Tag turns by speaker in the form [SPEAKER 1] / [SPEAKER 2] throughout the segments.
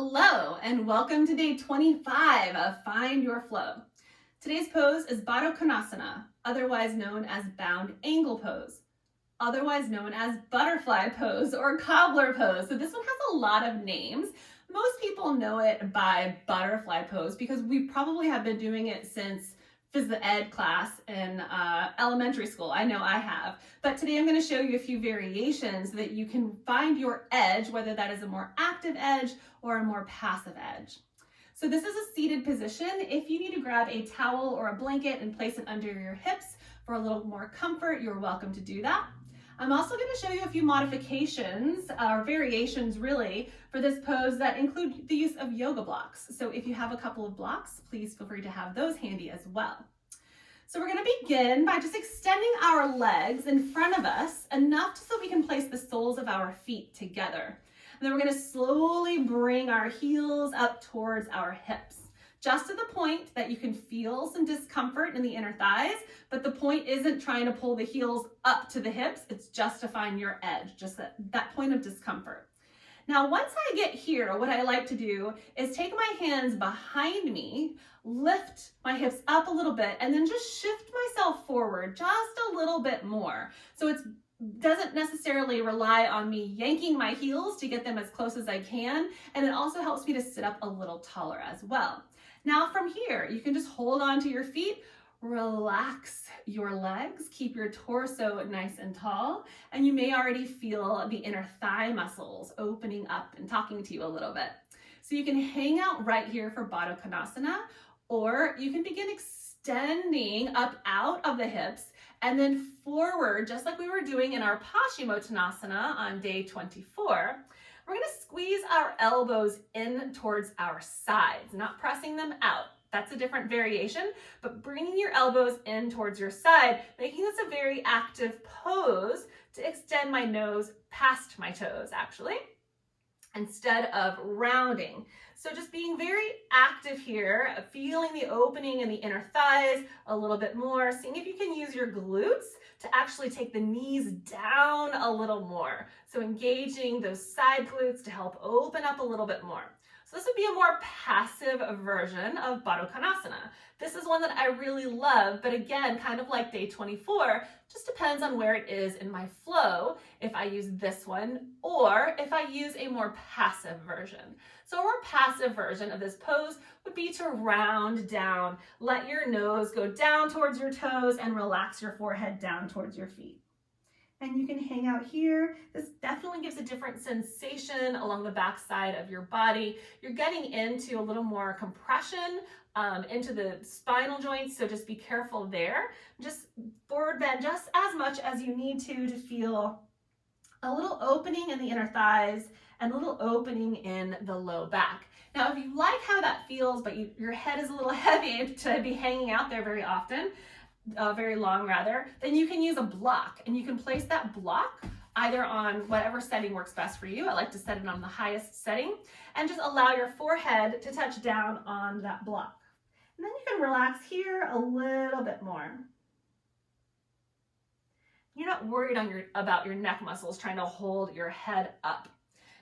[SPEAKER 1] Hello, and welcome to day 25 of Find Your Flow. Today's pose is Baddha Konasana, otherwise known as bound angle pose, otherwise known as butterfly pose or cobbler pose. So this one has a lot of names. Most people know it by butterfly pose because we probably have been doing it since phys ed class in elementary school. I know I have. But today I'm going to show you a few variations so that you can find your edge, whether that is a more active edge or a more passive edge. So this is a seated position. If you need to grab a towel or a blanket and place it under your hips for a little more comfort, you're welcome to do that. I'm also going to show you a few modifications or variations really for this pose that include the use of yoga blocks. So if you have a couple of blocks, please feel free to have those handy as well. So we're going to begin by just extending our legs in front of us enough so we can place the soles of our feet together. And then we're going to slowly bring our heels up towards our hips, just to the point that you can feel some discomfort in the inner thighs, but the point isn't trying to pull the heels up to the hips, it's just to find your edge, just that point of discomfort. Now, once I get here, what I like to do is take my hands behind me, lift my hips up a little bit, and then just shift myself forward just a little bit more. So it doesn't necessarily rely on me yanking my heels to get them as close as I can, and it also helps me to sit up a little taller as well. Now from here, you can just hold on to your feet, relax your legs, keep your torso nice and tall, and you may already feel the inner thigh muscles opening up and talking to you a little bit. So you can hang out right here for Baddha Konasana, or you can begin extending up out of the hips and then forward, just like we were doing in our Paschimottanasana on day 24. We're going to squeeze our elbows in towards our sides, not pressing them out. That's a different variation, but bringing your elbows in towards your side, making this a very active pose to extend my nose past my toes, actually, instead of rounding. So just being very active here, feeling the opening in the inner thighs a little bit more, seeing if you can use your glutes to actually take the knees down a little more. So engaging those side glutes to help open up a little bit more. So this would be a more passive version of Baddha Konasana. This is one that I really love, but again, kind of like day 24, just depends on where it is in my flow, if I use this one or if I use a more passive version. So a more passive version of this pose would be to round down, let your nose go down towards your toes and relax your forehead down towards your feet. And you can hang out here. This definitely gives a different sensation along the back side of your body. You're getting into a little more compression into the spinal joints, so just be careful there. Just forward bend just as much as you need to feel a little opening in the inner thighs and a little opening in the low back. Now, if you like how that feels, but your head is a little heavy to be hanging out there very often, very long rather, then you can use a block, and you can place that block either on whatever setting works best for you. I like to set it on the highest setting and just allow your forehead to touch down on that block. And then you can relax here a little bit more. You're not worried about your neck muscles trying to hold your head up.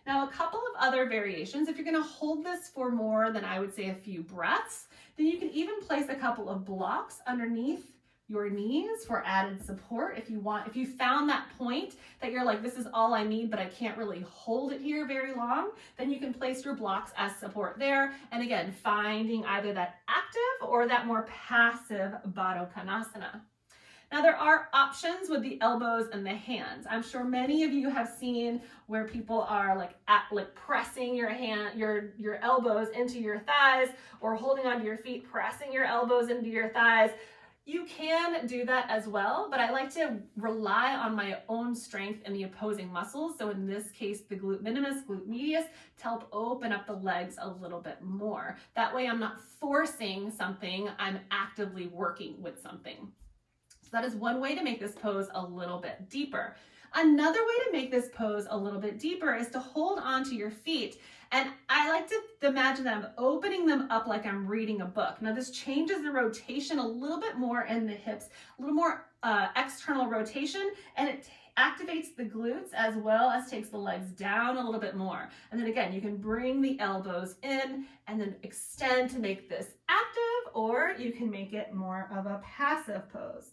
[SPEAKER 1] Now, a couple of other variations, if you're going to hold this for more than I would say a few breaths, then you can even place a couple of blocks underneath your knees for added support. If you found that point that you're like, this is all I need, but I can't really hold it here very long, then you can place your blocks as support there. And again, finding either that active or that more passive Baddha Konasana. Now there are options with the elbows and the hands. I'm sure many of you have seen where people are like pressing your elbows into your thighs, or holding onto your feet, pressing your elbows into your thighs. You can do that as well, but I like to rely on my own strength in the opposing muscles. So in this case, the glute minimus, glute medius, to help open up the legs a little bit more. That way I'm not forcing something, I'm actively working with something. So that is one way to make this pose a little bit deeper. Another way to make this pose a little bit deeper is to hold onto your feet. And I like to imagine that I'm opening them up like I'm reading a book. Now this changes the rotation a little bit more in the hips, a little more external rotation, and it activates the glutes as well as takes the legs down a little bit more. And then again, you can bring the elbows in and then extend to make this active, or you can make it more of a passive pose.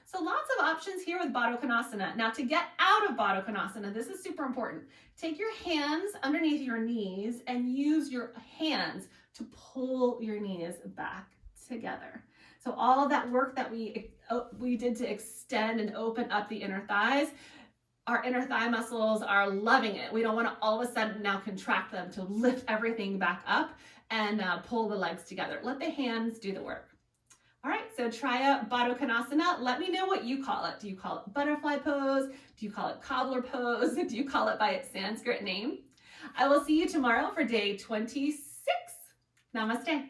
[SPEAKER 1] So lots of options here with Baddha Konasana. Now to get out of Baddha Konasana, this is super important. Take your hands underneath your knees and use your hands to pull your knees back together. So all of that work that we did to extend and open up the inner thighs, our inner thigh muscles are loving it. We don't want to all of a sudden now contract them to lift everything back up and pull the legs together. Let the hands do the work. All right, so try out Baddha Konasana. Let me know what you call it. Do you call it butterfly pose? Do you call it cobbler pose? Do you call it by its Sanskrit name? I will see you tomorrow for day 26. Namaste.